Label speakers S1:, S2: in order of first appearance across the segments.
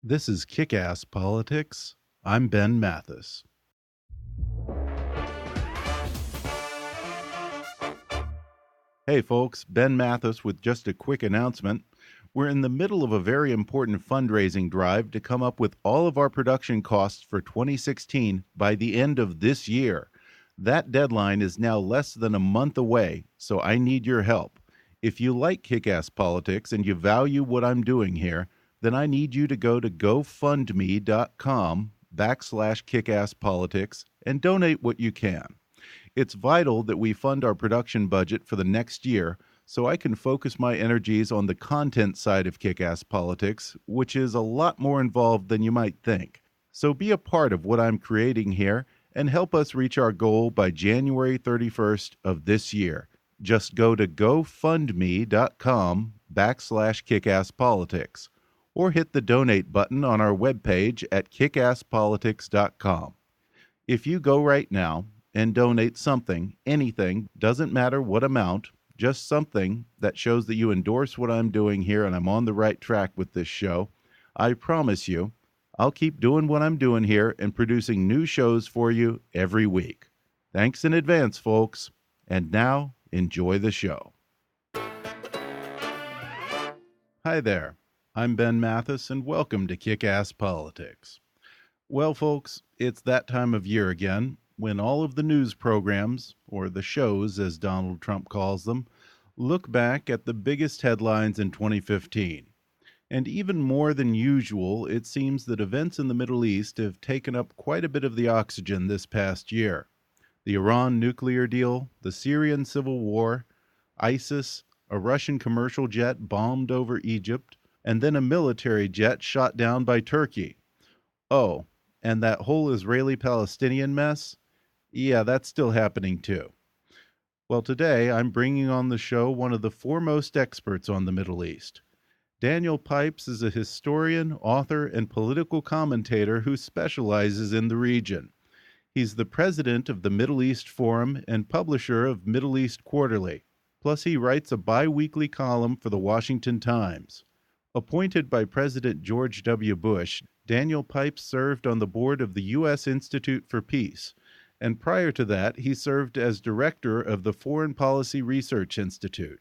S1: This is Kick-Ass Politics. I'm Ben Mathis. Hey folks, Ben Mathis with just a quick announcement. We're in the middle of a very important fundraising drive to come up with all of our production costs for 2016 by the end of this year. That deadline is now less than a month away, so I need your help. If you like Kick-Ass Politics and you value what I'm doing here, then I need you to go to gofundme.com/kickasspolitics and donate what you can. It's vital that we fund our production budget for the next year so I can focus my energies on the content side of Kick-Ass Politics, which is a lot more involved than you might think. So be a part of what I'm creating here and help us reach our goal by January 31st of this year. Just go to gofundme.com/kickasspolitics or hit the donate button on our webpage at kickasspolitics.com. If you go right now and donate something, anything, doesn't matter what amount, just something that shows that you endorse what I'm doing here and I'm on the right track with this show, I promise you, I'll keep doing what I'm doing here and producing new shows for you every week. Thanks in advance, folks. And now, enjoy the show. Hi there. I'm Ben Mathis, and welcome to Kick-Ass Politics. Well, folks, it's that time of year again when all of the news programs, or the shows as Donald Trump calls them, look back at the biggest headlines in 2015. And even more than usual, it seems that events in the Middle East have taken up quite a bit of the oxygen this past year. The Iran nuclear deal, the Syrian civil war, ISIS, a Russian commercial jet bombed over Egypt, and then a military jet shot down by Turkey. Oh, and that whole Israeli-Palestinian mess? Yeah, that's still happening too. Well, today I'm bringing on the show one of the foremost experts on the Middle East. Daniel Pipes is a historian, author, and political commentator who specializes in the region. He's the president of the Middle East Forum and publisher of Middle East Quarterly. Plus, he writes a bi-weekly column for the Washington Times. Appointed by President George W. Bush, Daniel Pipes served on the board of the U.S. Institute for Peace, and prior to that, he served as director of the Foreign Policy Research Institute.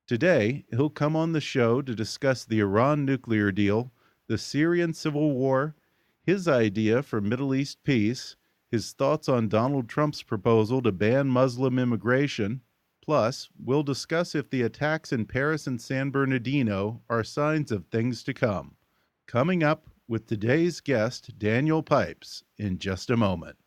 S1: Today, he'll come on the show to discuss the Iran nuclear deal, the Syrian civil war, his idea for Middle East peace, his thoughts on Donald Trump's proposal to ban Muslim immigration. Plus, we'll discuss if the attacks in Paris and San Bernardino are signs of things to come. Coming up with today's guest, Daniel Pipes, in just a moment.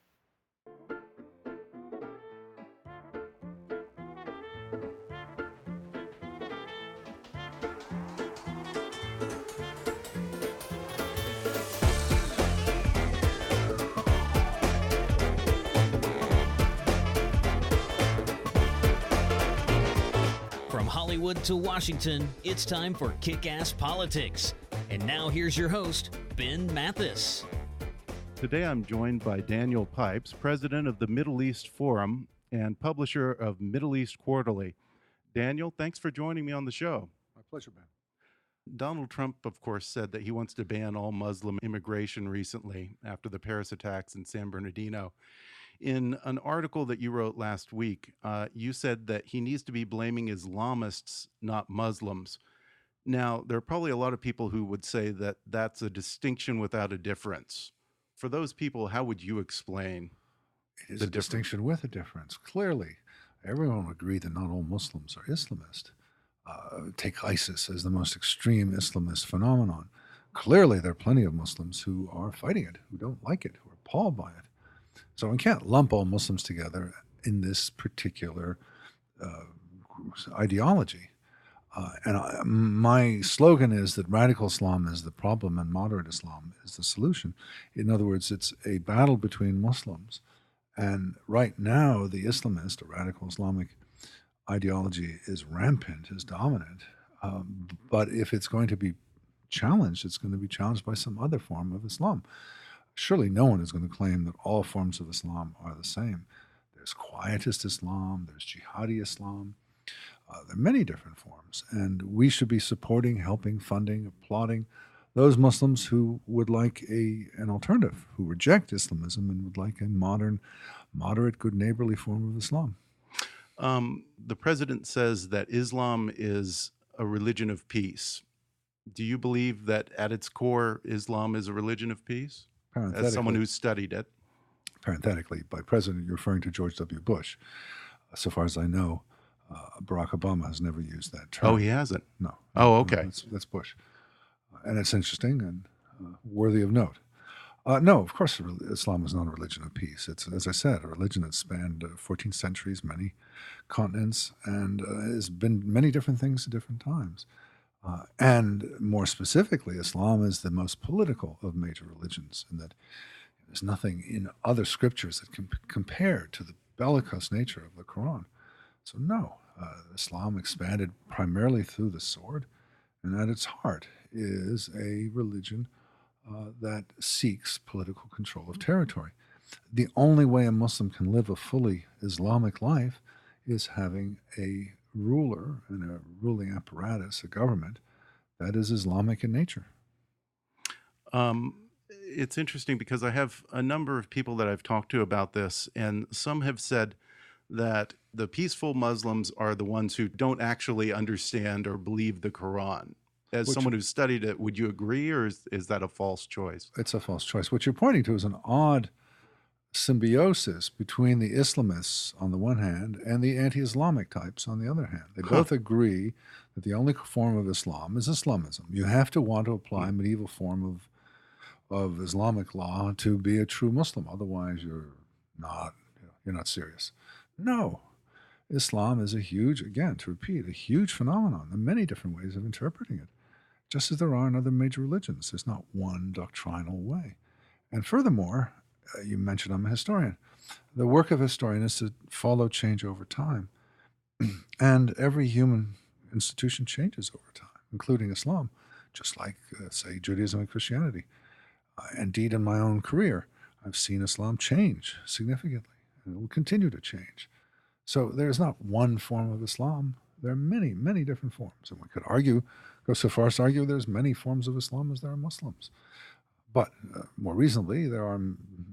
S2: Hollywood to Washington, it's time for Kick-Ass Politics. And now here's your host, Ben Mathis.
S1: Today I'm joined by Daniel Pipes, president of the Middle East Forum and publisher of Middle East Quarterly. Daniel, thanks for joining me on the show.
S3: My pleasure, Ben.
S1: Donald Trump, of course, said that he wants to ban all Muslim immigration recently after the Paris attacks in San Bernardino. In an article that you wrote last week, you said that he needs to be blaming Islamists, not Muslims. Now, there are probably a lot of people who would say that that's a distinction without a difference. For those people, how would you explain
S3: it is a distinction with a difference? Clearly, everyone would agree that not all Muslims are Islamist. Take ISIS as the most extreme Islamist phenomenon. Clearly, there are plenty of Muslims who are fighting it, who don't like it, who are appalled by it. So we can't lump all Muslims together in this particular ideology. My slogan is that radical Islam is the problem and moderate Islam is the solution. In other words, it's a battle between Muslims. And right now, the Islamist, or radical Islamic ideology, is rampant, is dominant. But if it's going to be challenged, it's going to be challenged by some other form of Islam. Surely no one is going to claim that all forms of Islam are the same. There's quietist Islam, there's jihadi Islam. There are many different forms, and we should be supporting, helping, funding, applauding those Muslims who would like an alternative, who reject Islamism and would like a modern, moderate, good neighborly form of Islam.
S1: The president says that Islam is a religion of peace. Do you believe that at its core, Islam is a religion of peace? As someone who's studied it.
S3: Parenthetically, by president, you're referring to George W. Bush. So far as I know, Barack Obama has never used that term.
S1: Oh, he hasn't?
S3: No.
S1: Oh, okay.
S3: No, that's Bush. And it's interesting and worthy of note. No, of course, Islam is not a religion of peace. It's, as I said, a religion that spanned 14 centuries, many continents, and has been many different things at different times. And more specifically, Islam is the most political of major religions, in that there's nothing in other scriptures that can compare to the bellicose nature of the Quran. So no, Islam expanded primarily through the sword, and at its heart is a religion that seeks political control of territory. The only way a Muslim can live a fully Islamic life is having a ruler and a ruling apparatus, a government, that is Islamic in nature.
S1: It's interesting because I have a number of people that I've talked to about this, and some have said that the peaceful Muslims are the ones who don't actually understand or believe the Quran. As someone who's studied it, would you agree, or is that a false choice?
S3: It's a false choice. What you're pointing to is an odd symbiosis between the Islamists on the one hand and the anti-Islamic types on the other hand. They both agree that the only form of Islam is Islamism. You have to want to apply a medieval form of Islamic law to be a true Muslim. Otherwise, you're not serious. No. Islam is a huge, again, to repeat, a huge phenomenon. There are many different ways of interpreting it, just as there are in other major religions. There's not one doctrinal way. And furthermore, you mentioned I'm a historian. The work of a historian is to follow change over time. And every human institution changes over time, including Islam, just like, say, Judaism and Christianity. Indeed, in my own career, I've seen Islam change significantly, and it will continue to change. So there's not one form of Islam. There are many, many different forms. And one could go so far as to argue there's many forms of Islam as there are Muslims. But more reasonably, there are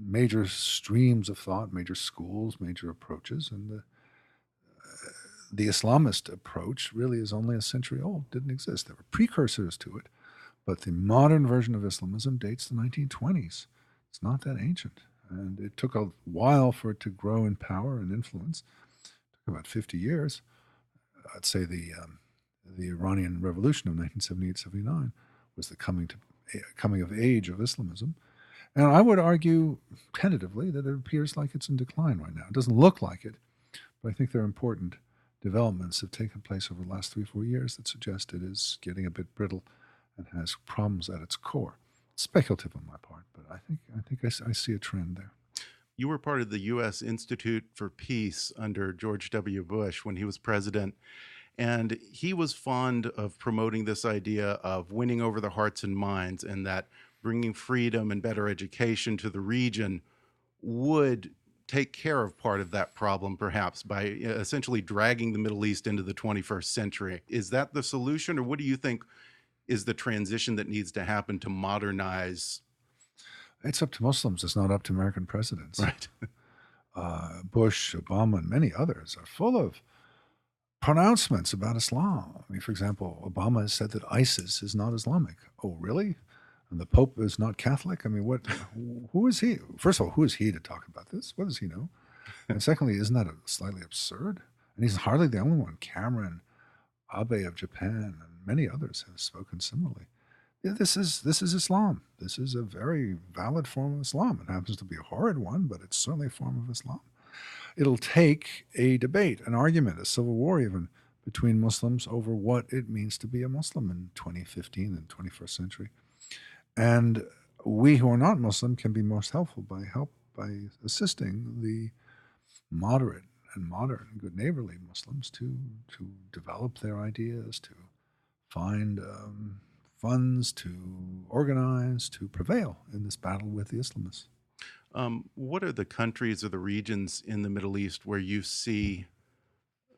S3: major streams of thought, major schools, major approaches, and the Islamist approach really is only a century old, didn't exist. There were precursors to it, but the modern version of Islamism dates the 1920s. It's not that ancient, and it took a while for it to grow in power and influence. It took about 50 years. I'd say the Iranian Revolution of 1978-79 was the coming of age of Islamism. And I would argue tentatively that it appears like it's in decline right now. It doesn't look like it, but I think there are important developments that have taken place over the last 3-4 years that suggest it is getting a bit brittle and has problems at its core. It's speculative on my part, but I think I see a trend there.
S1: You were part of the U.S. Institute for Peace under George W. Bush when he was president. And he was fond of promoting this idea of winning over the hearts and minds, and that bringing freedom and better education to the region would take care of part of that problem, perhaps, by essentially dragging the Middle East into the 21st century. Is that the solution, or what do you think is the transition that needs to happen to modernize?
S3: It's up to Muslims. It's not up to American presidents.
S1: Right.
S3: Bush, Obama, and many others are full of pronouncements about Islam. I mean, for example, Obama has said that ISIS is not Islamic. Oh, really? And the Pope is not Catholic? I mean, who is he? First of all, who is he to talk about this? What does he know? And secondly, isn't that slightly absurd? And he's hardly the only one. Cameron, Abe of Japan, and many others have spoken similarly. Yeah, this is Islam. This is a very valid form of Islam. It happens to be a horrid one, but it's certainly a form of Islam. It'll take a debate, an argument, a civil war even, between Muslims over what it means to be a Muslim in 2015 and 21st century. And we who are not Muslim can be most helpful by assisting the moderate and modern, good neighborly Muslims to develop their ideas, to find funds, to organize, to prevail in this battle with the Islamists.
S1: What are the countries or the regions in the Middle East where you see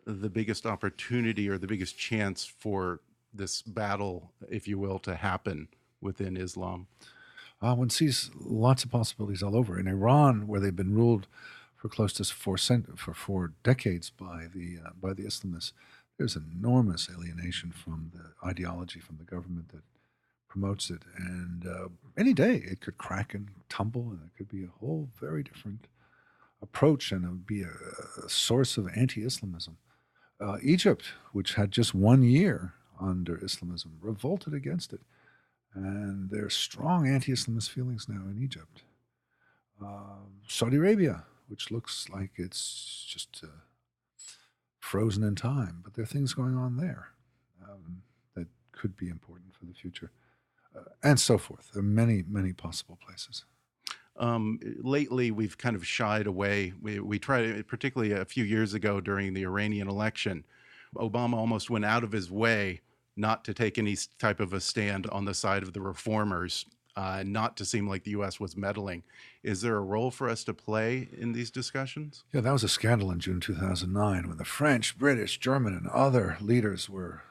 S1: the biggest opportunity or the biggest chance for this battle, if you will, to happen within Islam?
S3: One sees lots of possibilities all over. In Iran, where they've been ruled for close to for 4 decades by the Islamists, there's enormous alienation from the ideology, from the government that promotes it. And any day it could crack and tumble, and it could be a whole very different approach, and it would be a source of anti-Islamism. Egypt, which had just 1 year under Islamism, revolted against it. And there's strong anti-Islamist feelings now in Egypt. Saudi Arabia, which looks like it's just frozen in time, but there are things going on there that could be important for the future, and so forth. There are many, many possible places.
S1: Lately, we've kind of shied away. We tried, particularly a few years ago during the Iranian election, Obama almost went out of his way not to take any type of a stand on the side of the reformers, not to seem like the U.S. was meddling. Is there a role for us to play in these discussions?
S3: Yeah, that was a scandal in June 2009 when the French, British, German, and other leaders were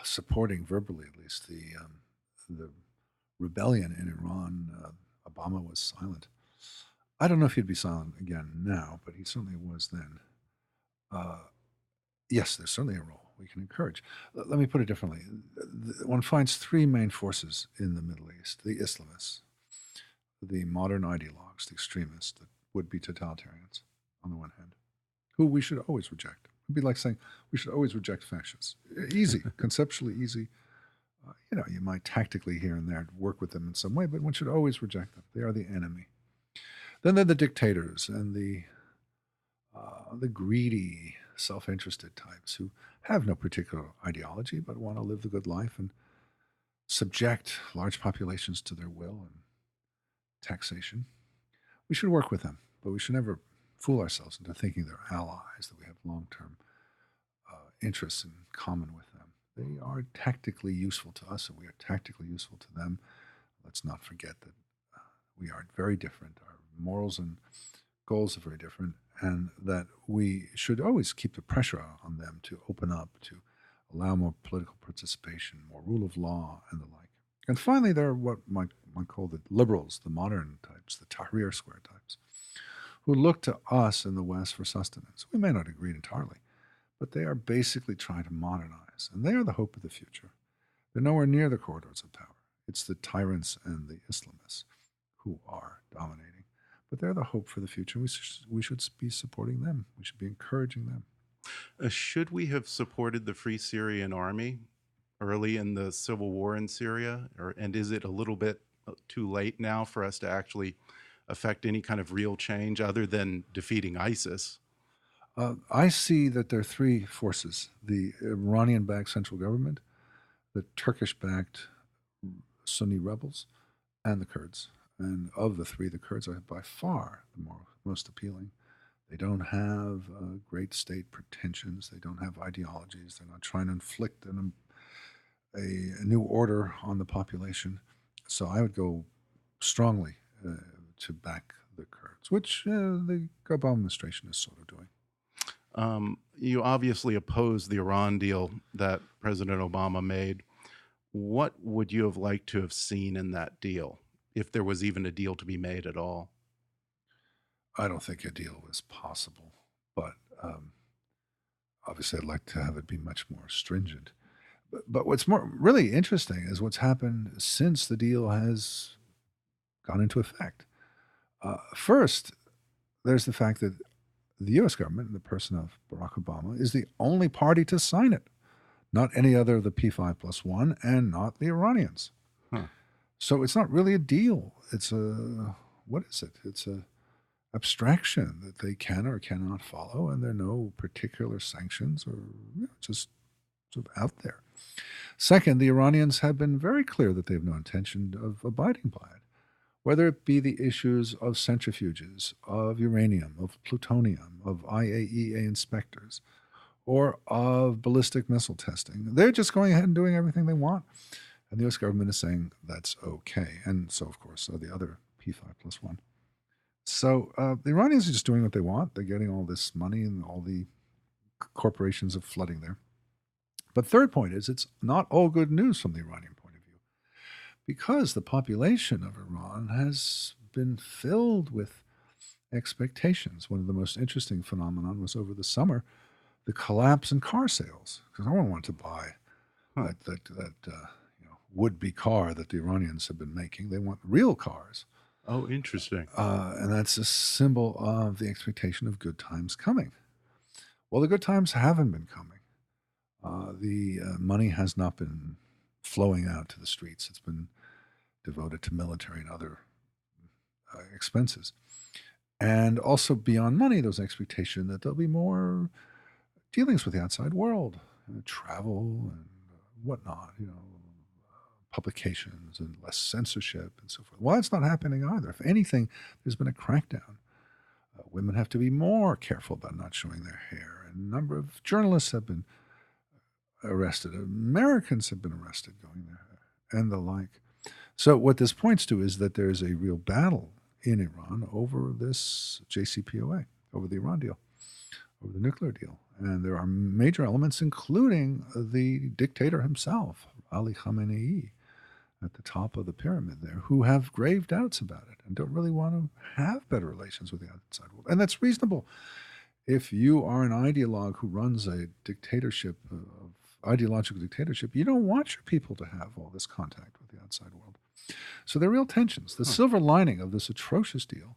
S3: supporting, verbally at least, the rebellion in Iran. Obama was silent. I don't know if he'd be silent again now, but he certainly was then. Yes, there's certainly a role we can encourage. Let me put it differently. One finds three main forces in the Middle East: the Islamists, the modern ideologues, the extremists, the would-be totalitarians, on the one hand, who we should always reject. It'd be like saying we should always reject fascists. Easy, conceptually easy. You might tactically here and there work with them in some way, but one should always reject them. They are the enemy. Then there are the dictators and the greedy, self-interested types who have no particular ideology but want to live the good life and subject large populations to their will and taxation. We should work with them, but we should never fool ourselves into thinking they're allies, that we have long-term interests in common with them. They are tactically useful to us, and we are tactically useful to them. Let's not forget that we are very different. Our morals and goals are very different, and that we should always keep the pressure on them to open up, to allow more political participation, more rule of law, and the like. And finally, there are what one call the liberals, the modern types, the Tahrir Square types, who look to us in the West for sustenance. We may not agree entirely, but they are basically trying to modernize, and they are the hope of the future. They're nowhere near the corridors of power. It's the tyrants and the Islamists who are dominating, but they're the hope for the future. We should be supporting them. We should be encouraging them.
S1: Should we have supported the Free Syrian Army early in the civil war in Syria, and is it a little bit too late now for us to actually affect any kind of real change other than defeating ISIS?
S3: I see that there are three forces: the Iranian-backed central government, the Turkish-backed Sunni rebels, and the Kurds. And of the three, the Kurds are by far the most appealing. They don't have great state pretensions. They don't have ideologies. They're not trying to inflict a new order on the population. So I would go strongly to back the Kurds, which the Obama administration is sort of doing.
S1: You obviously oppose the Iran deal that President Obama made. What would you have liked to have seen in that deal, if there was even a deal to be made at all?
S3: I don't think a deal was possible, but obviously I'd like to have it be much more stringent. But what's really interesting is what's happened since the deal has gone into effect. First, there's the fact that the U.S. government, in the person of Barack Obama, is the only party to sign it, not any other of the P5+1, and not the Iranians.
S1: Huh.
S3: So it's not really a deal. It's what is it? It's a abstraction that they can or cannot follow, and there are no particular sanctions or just sort of out there. Second, the Iranians have been very clear that they have no intention of abiding by it, whether it be the issues of centrifuges, of uranium, of plutonium, of IAEA inspectors, or of ballistic missile testing. They're just going ahead and doing everything they want. And the U.S. government is saying that's okay. And so, of course, are the other P5+1. So the Iranians are just doing what they want. They're getting all this money, and all the corporations are flooding there. But third point is, it's not all good news from the Iranian point of view. because the population of Iran has been filled with expectations. One of the most interesting phenomenon was over the summer, the collapse in car sales, because no one wanted to buy that would-be car that the Iranians have been making. They want real cars.
S1: Oh, interesting.
S3: And that's a symbol of the expectation of good times coming. Well, the good times haven't been coming. The money has not been flowing out to the streets. It's been devoted to military and other expenses. And also beyond money, there's an expectation that there'll be more dealings with the outside world, travel and whatnot, publications and less censorship and so forth. Well, it's not happening either. If anything, there's been a crackdown. Women have to be more careful about not showing their hair. And a number of journalists have been arrested. Americans have been arrested going there and the like. So what this points to is that there's a real battle in Iran over this JCPOA, over the Iran deal, over the nuclear deal. And there are major elements, including the dictator himself, Ali Khamenei, at the top of the pyramid there, who have grave doubts about it and don't really want to have better relations with the outside world. And that's reasonable. If you are an ideologue who runs a dictatorship, ideological dictatorship, you don't want your people to have all this contact with the outside world. So there are real tensions. The silver lining of this atrocious deal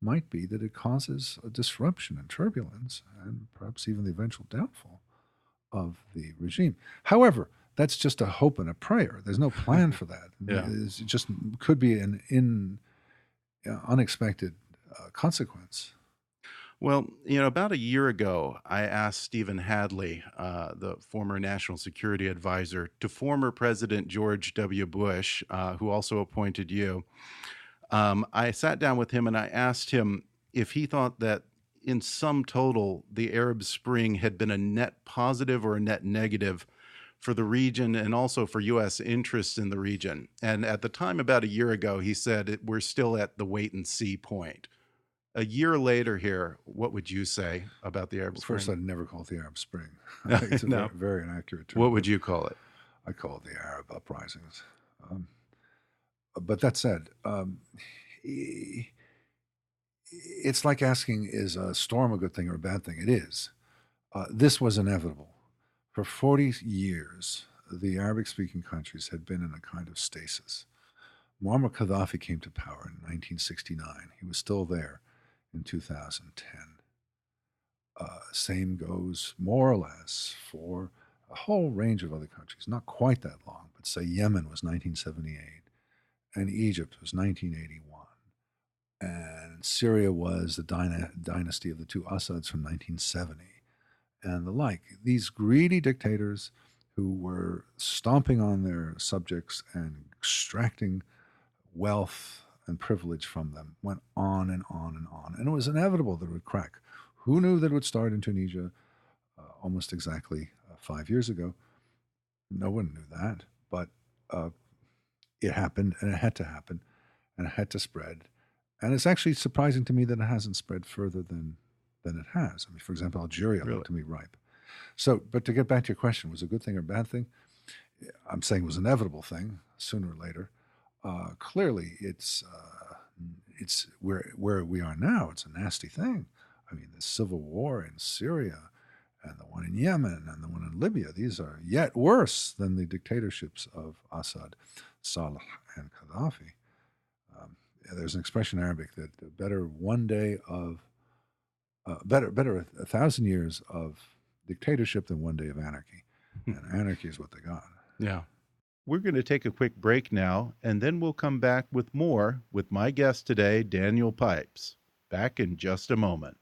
S3: might be that it causes a disruption and turbulence and perhaps even the eventual downfall of the regime. However, that's just a hope and a prayer. There's no plan for that. It just could be an unexpected consequence.
S1: Well, about a year ago, I asked Stephen Hadley, the former national security advisor to former President George W. Bush, who also appointed you. I sat down with him and I asked him if he thought that in sum total, the Arab Spring had been a net positive or a net negative for the region and also for U.S. interests in the region. And at the time, about a year ago, he said we're still at the wait and see point. A year later here, what would you say about the Arab Spring?
S3: First, I'd never call it the Arab Spring. I think it's a very, very inaccurate term.
S1: What would you call it?
S3: I call it the Arab uprisings. But that said, it's like asking, is a storm a good thing or a bad thing? It is. This was inevitable. For 40 years, the Arabic-speaking countries had been in a kind of stasis. Muammar Gaddafi came to power in 1969. He was still there in 2010. Same goes more or less for a whole range of other countries, not quite that long, but say Yemen was 1978, and Egypt was 1981, and Syria was the dynasty of the two Assads from 1970, and the like. These greedy dictators who were stomping on their subjects and extracting wealth and privilege from them went on and on and on. And it was inevitable that it would crack. Who knew that it would start in Tunisia almost exactly 5 years ago? No one knew that. But it happened, and it had to happen, and it had to spread. And it's actually surprising to me that it hasn't spread further than it has. I mean, for example, Algeria looked to me ripe. So, but to get back to your question, was it a good thing or a bad thing? I'm saying it was an inevitable thing, sooner or later. Clearly, it's where we are now. It's a nasty thing. I mean, the civil war in Syria, and the one in Yemen, and the one in Libya. These are yet worse than the dictatorships of Assad, Saleh, and Gaddafi. There's an expression in Arabic that better 1,000 years of dictatorship than 1 day of anarchy, and anarchy is what they got.
S1: Yeah. We're going to take a quick break now, and then we'll come back with more with my guest today, Daniel Pipes. Back in just a moment.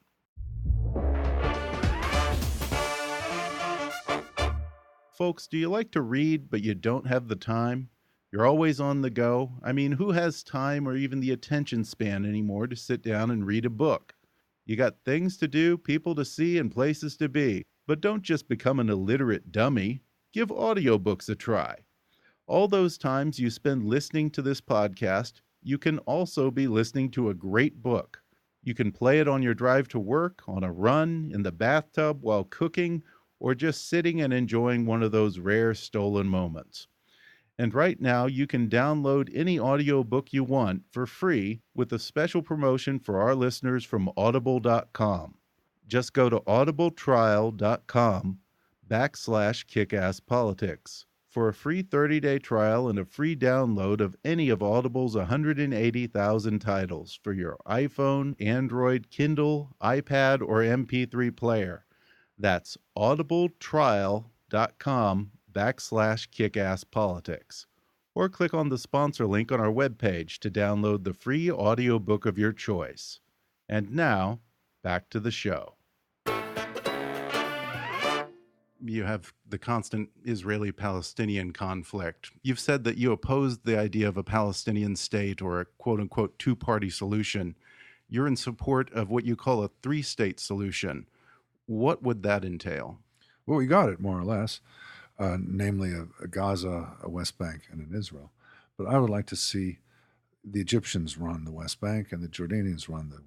S1: Folks, do you like to read, but you don't have the time? You're always on the go. I mean, who has time or even the attention span anymore to sit down and read a book? You got things to do, people to see, and places to be. But don't just become an illiterate dummy. Give audiobooks a try. All those times you spend listening to this podcast, you can also be listening to a great book. You can play it on your drive to work, on a run, in the bathtub, while cooking, or just sitting and enjoying one of those rare stolen moments. And right now, you can download any audiobook you want for free with a special promotion for our listeners from audible.com. Just go to audibletrial.com/kickasspolitics for a free 30-day trial and a free download of any of Audible's 180,000 titles for your iPhone, Android, Kindle, iPad, or MP3 player. That's audibletrial.com/kickasspolitics. Or click on the sponsor link on our webpage to download the free audiobook of your choice. And now, back to the show. You have the constant Israeli-Palestinian conflict. You've said that you oppose the idea of a Palestinian state or a quote-unquote two-party solution. You're in support of what you call a three-state solution. What would that entail?
S3: Well, we got it, more or less, namely a Gaza, a West Bank, and an Israel. But I would like to see the Egyptians run the West Bank and the Jordanians run the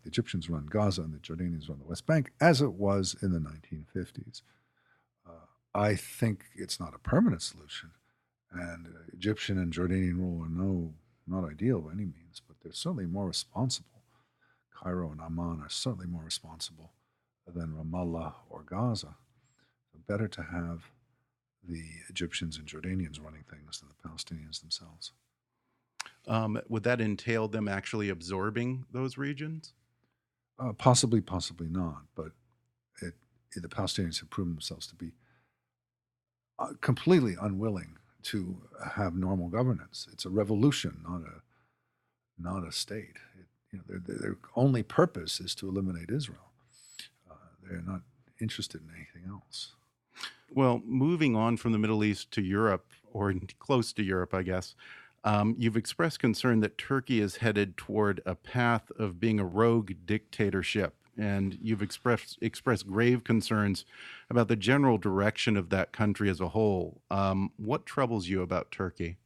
S3: Egyptians run Gaza and the Jordanians run the West Bank, as it was in the 1950s. I think it's not a permanent solution, and Egyptian and Jordanian rule are not ideal by any means, but they're certainly more responsible. Cairo and Amman are certainly more responsible than Ramallah or Gaza. So better to have the Egyptians and Jordanians running things than the Palestinians themselves.
S1: Would that entail them actually absorbing those regions?
S3: Possibly, possibly not. But the Palestinians have proven themselves to be completely unwilling to have normal governance. It's a revolution, not a state. Their only purpose is to eliminate Israel. They're not interested in anything else.
S1: Well, moving on from the Middle East to Europe, or close to Europe, I guess, you've expressed concern that Turkey is headed toward a path of being a rogue dictatorship, and you've expressed grave concerns about the general direction of that country as a whole. What troubles you about Turkey?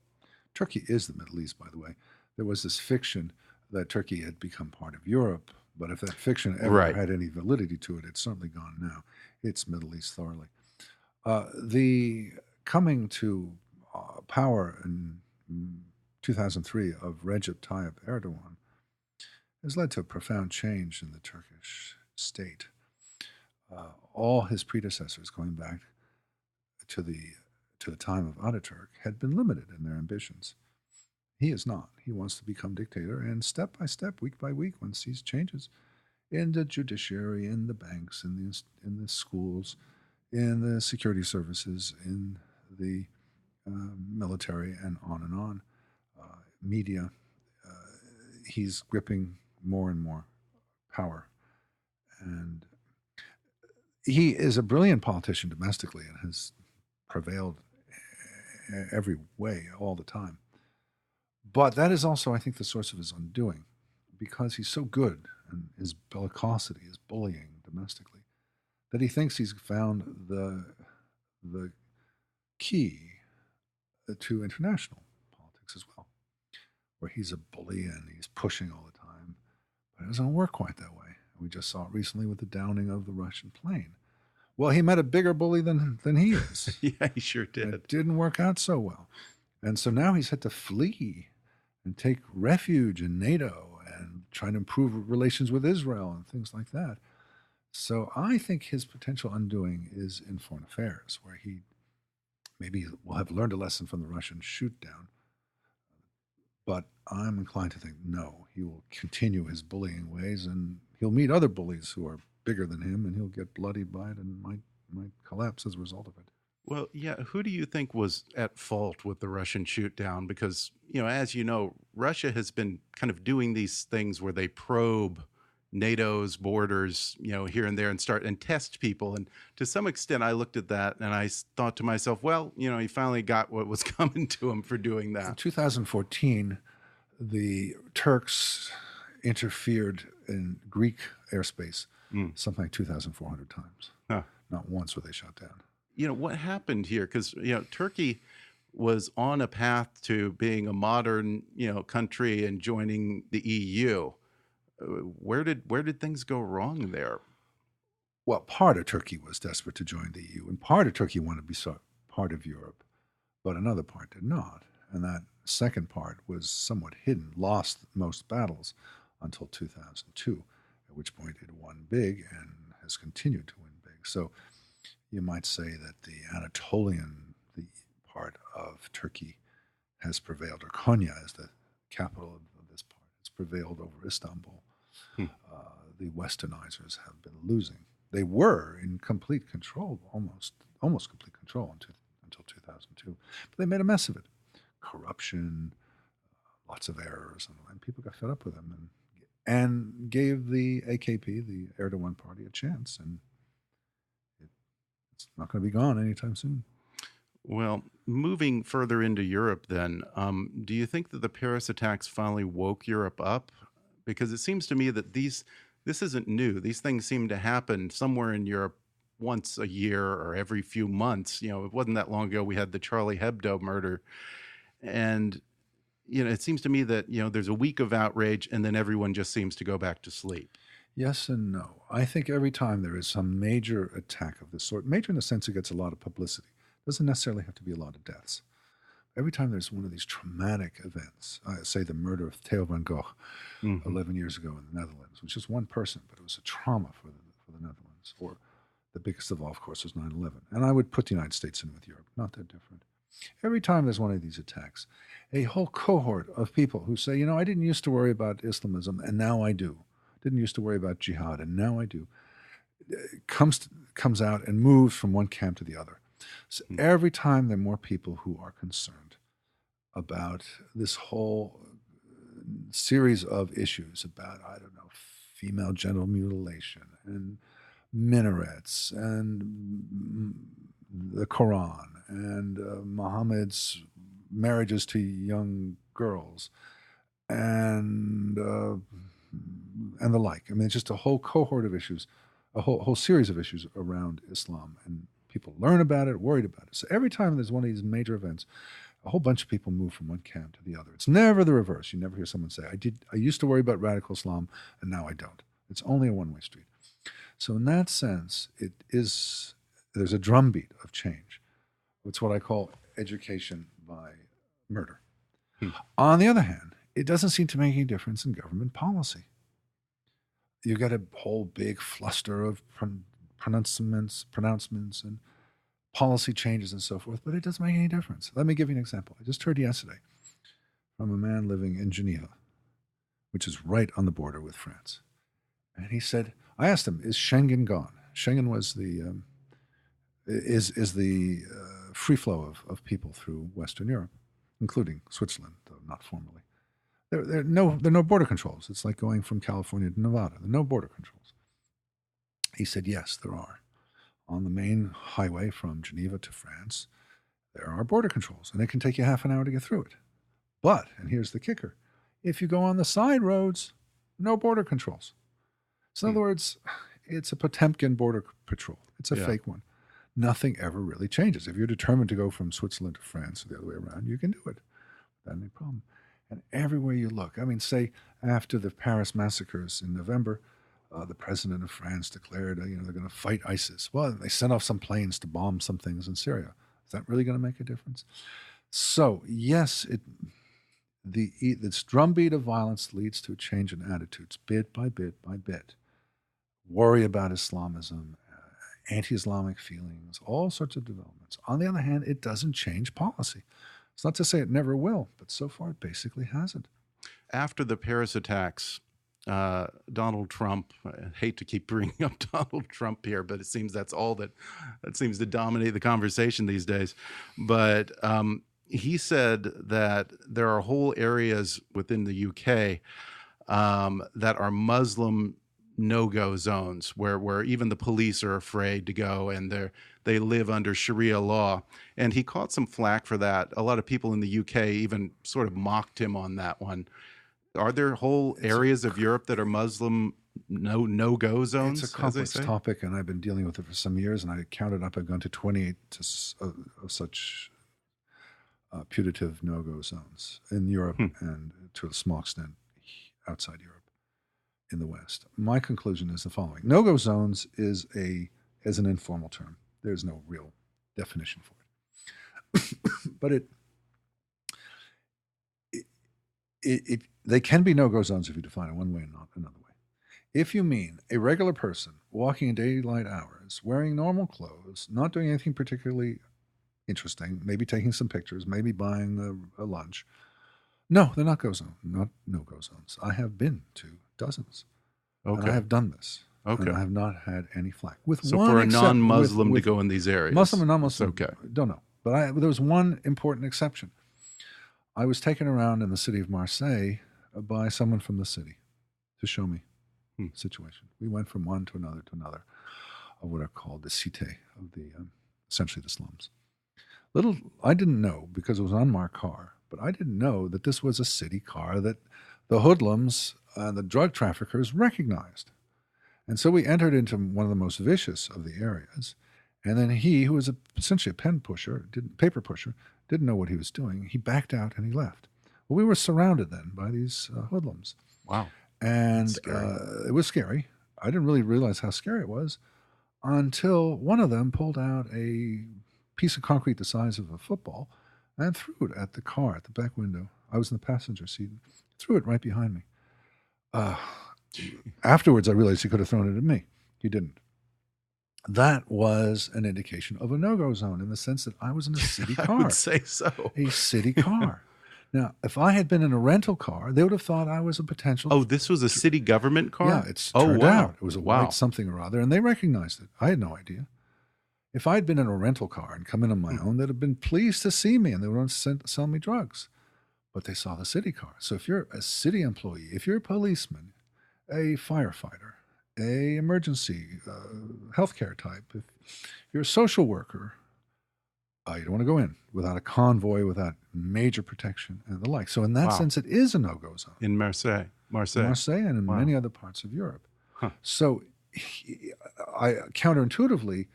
S3: Turkey is the Middle East, by the way. There was this fiction that Turkey had become part of Europe, but if that fiction ever had any validity to it, it's certainly gone now. It's Middle East thoroughly. The coming to power in 2003 of Recep Tayyip Erdogan has led to a profound change in the Turkish state. All his predecessors, going back to the time of Ataturk, had been limited in their ambitions. He is not. He wants to become dictator, and step by step, week by week, one sees changes in the judiciary, in the banks, in the schools, in the security services, in the military, and on. Media. He's gripping more and more power. And he is a brilliant politician domestically and has prevailed every way all the time. But that is also, I think, the source of his undoing, because he's so good and his bellicosity, his bullying domestically, that he thinks he's found the key to international politics as well, where he's a bully and he's pushing all the time. But it doesn't work quite that way. We just saw it recently with the downing of the Russian plane. Well, he met a bigger bully than he is.
S1: Yeah, he sure did.
S3: And it didn't work out so well. And so now he's had to flee and take refuge in NATO and try to improve relations with Israel and things like that. So I think his potential undoing is in foreign affairs, where he maybe will have learned a lesson from the Russian shoot down. But I'm inclined to think, no, he will continue his bullying ways, and he'll meet other bullies who are bigger than him, and he'll get bloodied by it and might collapse as a result of it.
S1: Well, yeah, who do you think was at fault with the Russian shoot down? Because, as you know, Russia has been kind of doing these things where they probe NATO's borders, here and there, and start and test people. And to some extent, I looked at that and I thought to myself, well, he finally got what was coming to him for doing that.
S3: In 2014, the Turks interfered in Greek airspace something like 2,400 times.
S1: Huh.
S3: Not once were they shot down.
S1: What happened here? Because, Turkey was on a path to being a modern, country and joining the EU. Where did things go wrong there?
S3: Well, part of Turkey was desperate to join the EU, and part of Turkey wanted to be part of Europe. but another part did not. And that second part was somewhat hidden, lost most battles until 2002, at which point it won big and has continued to win big. So you might say that the Anatolian, the part of Turkey, has prevailed, or Konya is the capital of this part, has prevailed over Istanbul. The Westernizers have been losing. They were in complete control, almost complete control until 2002, but they made a mess of it. Corruption, lots of errors, and people got fed up with them and gave the AKP, the Erdogan party, a chance, and it's not going to be gone anytime soon.
S1: Well, moving further into Europe then, do you think that the Paris attacks finally woke Europe up? Because it seems to me that this isn't new. These things seem to happen somewhere in Europe once a year or every few months. You know, it wasn't that long ago we had the Charlie Hebdo murder. And, you know, it seems to me that, you know, there's a week of outrage and then everyone just seems to go back to sleep.
S3: Yes and no. I think every time there is some major attack of this sort, major in the sense it gets a lot of publicity, doesn't necessarily have to be a lot of deaths. Every time there's one of these traumatic events, say the murder of Theo van Gogh 11 years ago in the Netherlands, which is one person, but it was a trauma for the Netherlands. Or the biggest of all, of course, was 9/11. And I would put the United States in with Europe, not that different. Every time there's one of these attacks, a whole cohort of people who say, you know, I didn't used to worry about Islamism, and now I do. Didn't used to worry about jihad, and now I do. Comes out and moves from one camp to the other. So every time there are more people who are concerned about this whole series of issues about, I don't know, female genital mutilation and minarets and the Quran and Muhammad's marriages to young girls and the like. I mean, it's just a whole cohort of issues, a whole series of issues around Islam, and people learn about it, worried about it. So every time there's one of these major events, a whole bunch of people move from one camp to the other. It's never the reverse. You never hear someone say, I used to worry about radical Islam, and now I don't. It's only a one-way street. So in that sense, there's a drumbeat of change. It's what I call education by murder. On the other hand, it doesn't seem to make any difference in government policy. You get a whole big fluster of pronouncements and policy changes and so forth, but it doesn't make any difference. Let me give you an example. I just heard yesterday from a man living in Geneva, which is right on the border with France. And he said, I asked him, is Schengen gone? Schengen was the free flow of people through Western Europe, including Switzerland, though not formally. There are no border controls. It's like going from California to Nevada. There are no border controls. He said, yes, there are. On the main highway from Geneva to France, there are border controls, and it can take you half an hour to get through it. But, and here's the kicker, if you go on the side roads, no border controls. So in other words, it's a Potemkin border patrol. It's a fake one. Nothing ever really changes. If you're determined to go from Switzerland to France or the other way around, you can do it without any problem. And everywhere you look, I mean, say after the Paris massacres in November, the president of France declared, they're going to fight ISIS. Well, they sent off some planes to bomb some things in Syria. Is that really going to make a difference? So, yes, this drumbeat of violence leads to a change in attitudes, bit by bit by bit. Worry about Islamism, anti-Islamic feelings, all sorts of developments. On the other hand, it doesn't change policy. It's not to say it never will, but so far it basically hasn't.
S1: After the Paris attacks, Donald Trump, I hate to keep bringing up Donald Trump here, but it seems that's all that seems to dominate the conversation these days. But he said that there are whole areas within the UK that are Muslim no-go zones where even the police are afraid to go, and they live under Sharia law. And he caught some flack for that. A lot of people in the UK even sort of mocked him on that one. Are there whole areas of Europe that are Muslim no-go zones?
S3: It's a complex topic, and I've been dealing with it for some years, and I counted up, I've gone to 28 of such putative no-go zones in Europe and to a small extent outside Europe in the West. My conclusion is the following. No-go zones is an informal term. There's no real definition for it. But they can be no-go zones if you define it one way and not another way. If you mean a regular person walking in daylight hours, wearing normal clothes, not doing anything particularly interesting, maybe taking some pictures, maybe buying a lunch, no, they're not not no-go zones. I have been to dozens.
S1: Okay.
S3: And I have done this.
S1: Okay.
S3: And I have not had any flack.
S1: So for a non-Muslim to go in these areas,
S3: Muslim and non-Muslim,
S1: okay.
S3: Don't know. But there was one important exception. I was taken around in the city of Marseille by someone from the city to show me the situation. We went from one to another of what are called the cité, of the essentially the slums. I didn't know, because it was on my car, but I didn't know that this was a city car that the hoodlums and the drug traffickers recognized. And so we entered into one of the most vicious of the areas. And then he, who was essentially a paper pusher, didn't know what he was doing. He backed out and he left. Well, we were surrounded then by these hoodlums.
S1: Wow.
S3: And it was scary. I didn't really realize how scary it was until one of them pulled out a piece of concrete the size of a football and threw it at the car at the back window. I was in the passenger seat. Threw it right behind me. Afterwards, I realized he could have thrown it at me. He didn't. That was an indication of a no-go zone in the sense that I was in a city car.
S1: I would say so.
S3: A city car. Now, if I had been in a rental car, they would have thought I was a potential...
S1: Oh, this was a city government car?
S3: Yeah, it's turned out. It was a white something or other, and they recognized it. I had no idea. If I'd been in a rental car and come in on my own, they'd have been pleased to see me, and they would want to sell me drugs. But they saw the city car. So if you're a city employee, if you're a policeman, a firefighter, a emergency healthcare type, if you're a social worker, you don't want to go in without a convoy, without major protection and the like. So in that sense, it is a no-go zone.
S1: In Marseille.
S3: And in many other parts of Europe. Huh. So counterintuitively,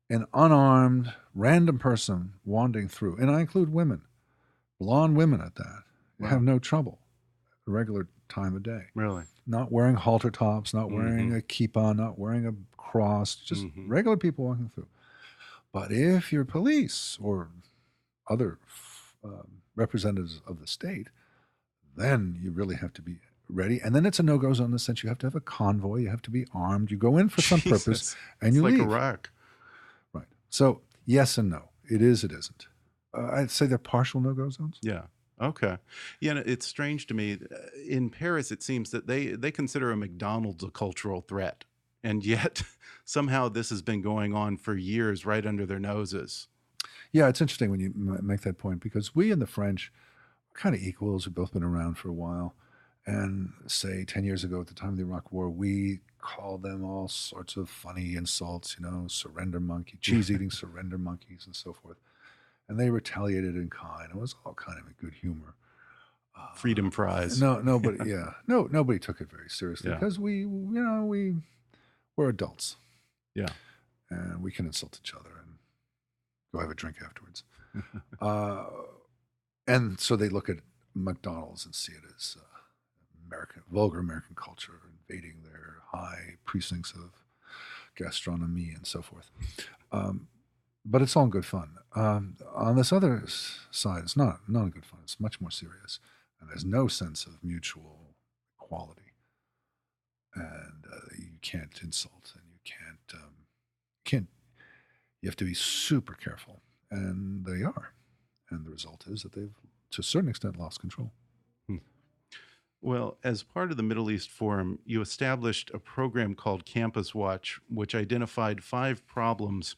S3: an unarmed, random person wandering through, and I include women, blonde women at that, have no trouble at a regular time of day.
S1: Really?
S3: Not wearing halter tops, not wearing a kippah, not wearing a cross, just regular people walking through. But if you're police or other representatives of the state, then you really have to be ready. And then it's a no-go zone in the sense you have to have a convoy, you have to be armed, you go in for some purpose, and you leave.
S1: It's like Iraq.
S3: Right. So yes and no. It is, it isn't. I'd say they're partial no-go zones.
S1: Yeah. Okay. Yeah, it's strange to me. In Paris, it seems that they consider a McDonald's a cultural threat. And yet, somehow this has been going on for years right under their noses.
S3: Yeah, it's interesting when you make that point, because we and the French are kind of equals. We've both been around for a while. And say 10 years ago at the time of the Iraq War, we called them all sorts of funny insults, surrender monkey, cheese-eating surrender monkeys and so forth. And they retaliated in kind. It was all kind of a good humor.
S1: Freedom fries.
S3: Nobody took it very seriously because we're adults.
S1: Yeah.
S3: And we can insult each other and go have a drink afterwards. And so they look at McDonald's and see it as vulgar American culture invading their high precincts of gastronomy and so forth. But it's all in good fun. On this other side, it's not in good fun. It's much more serious. And there's no sense of mutual equality. And you can't insult, and you have to be super careful. And they are. And the result is that they've, to a certain extent, lost control.
S1: Well, as part of the Middle East Forum, you established a program called Campus Watch, which identified 5 problems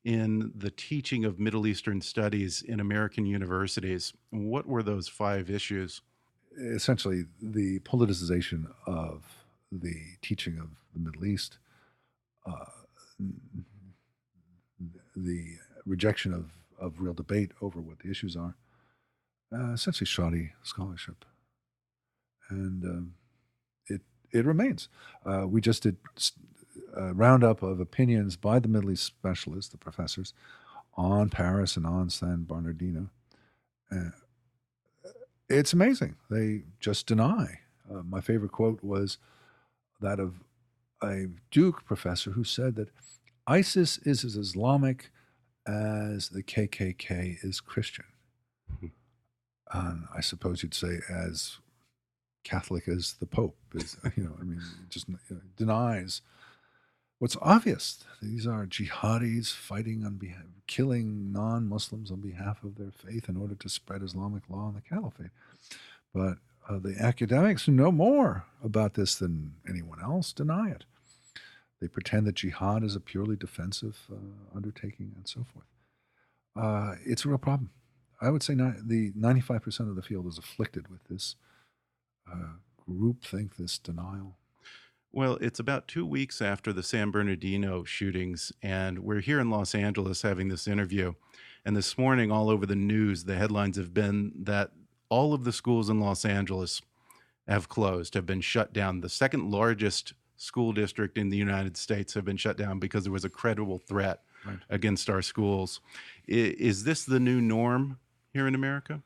S1: in the teaching of Middle Eastern studies in American universities. What were those 5 issues?
S3: Essentially, the politicization of the teaching of the Middle East, the rejection of real debate over what the issues are, essentially shoddy scholarship. And it remains. We just did a roundup of opinions by the Middle East specialists, the professors, on Paris and on San Bernardino. It's amazing. They just deny. My favorite quote was that of a Duke professor who said that ISIS is as Islamic as the KKK is Christian. And I suppose you'd say as Catholic as the Pope is, just denies what's obvious. These are jihadis fighting on behalf, killing non-Muslims on behalf of their faith in order to spread Islamic law in the Caliphate. But the academics who know more about this than anyone else deny it. They pretend that jihad is a purely defensive undertaking and so forth. It's a real problem. I would say the 95% of the field is afflicted with this groupthink, this denial.
S1: Well, it's about 2 weeks after the San Bernardino shootings, and we're here in Los Angeles having this interview. And this morning, all over the news, the headlines have been that all of the schools in Los Angeles have closed, have been shut down. The second largest school district in the United States have been shut down because there was a credible threat against our schools. Is this the new norm here in America?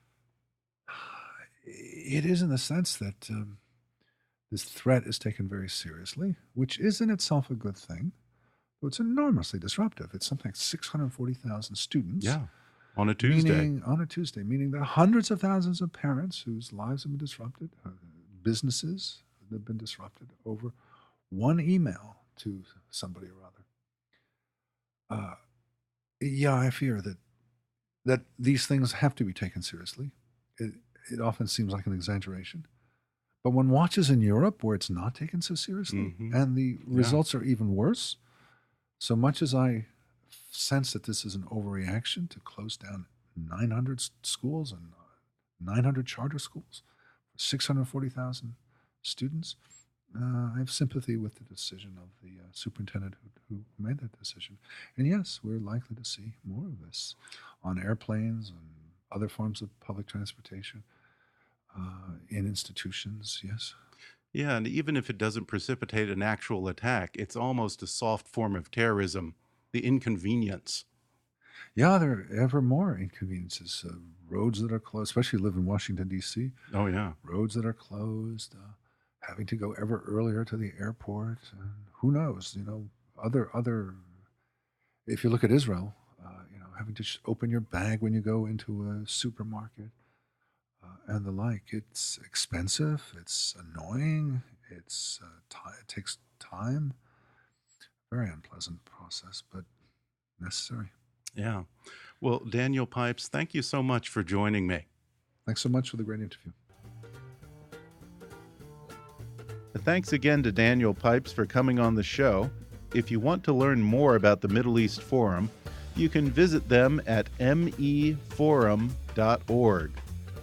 S3: It is, in the sense that this threat is taken very seriously, which is in itself a good thing. But it's enormously disruptive. It's something like 640,000 students.
S1: Yeah, on a Tuesday.
S3: Meaning that hundreds of thousands of parents whose lives have been disrupted, businesses that have been disrupted over one email to somebody or other. I fear that these things have to be taken seriously. It often seems like an exaggeration. But one watches in Europe where it's not taken so seriously, and the results are even worse. So much as I sense that this is an overreaction to close down 900 schools and 900 charter schools for 640,000 students, I have sympathy with the decision of the superintendent who made that decision. And yes, we're likely to see more of this on airplanes and other forms of public transportation, in institutions, yes.
S1: Yeah, and even if it doesn't precipitate an actual attack, it's almost a soft form of terrorism, the inconvenience.
S3: Yeah, there are ever more inconveniences. Roads that are closed, especially live in Washington, D.C.
S1: Oh, yeah.
S3: Roads that are closed, having to go ever earlier to the airport. Who knows? Other. If you look at Israel, having to open your bag when you go into a supermarket and the like. It's expensive. It's annoying. It takes time. Very unpleasant process, but necessary.
S1: Yeah. Well, Daniel Pipes, thank you so much for joining me.
S3: Thanks so much for the great interview.
S1: Thanks again to Daniel Pipes for coming on the show. If you want to learn more about the Middle East Forum, you can visit them at meforum.org.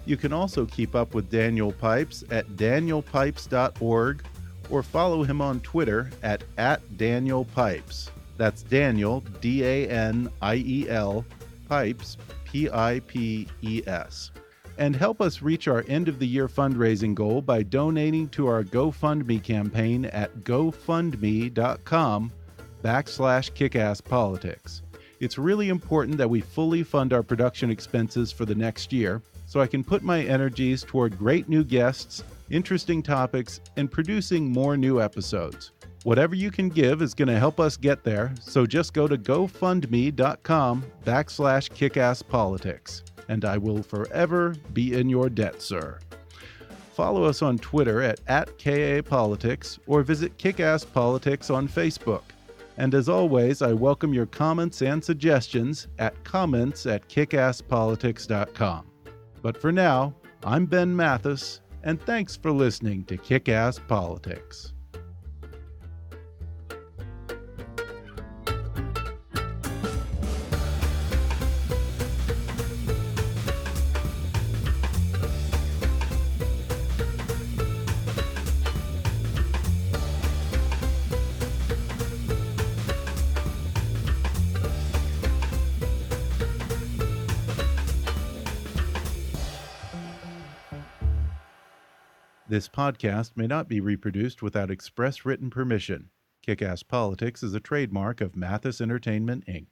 S1: You can also keep up with Daniel Pipes at danielpipes.org or follow him on Twitter at @DanielPipes. That's Daniel, D-A-N-I-E-L, Pipes, P-I-P-E-S. And help us reach our end-of-the-year fundraising goal by donating to our GoFundMe campaign at gofundme.com/kickasspolitics. It's really important that we fully fund our production expenses for the next year, so I can put my energies toward great new guests, interesting topics, and producing more new episodes. Whatever you can give is going to help us get there, so just go to gofundme.com/kickasspolitics, and I will forever be in your debt, sir. Follow us on Twitter at @KAPolitics or visit Kickass Politics on Facebook. And as always, I welcome your comments and suggestions at comments@kickasspolitics.com. But for now, I'm Ben Mathis, and thanks for listening to Kick-Ass Politics. This podcast may not be reproduced without express written permission. Kick-Ass Politics is a trademark of Mathis Entertainment, Inc.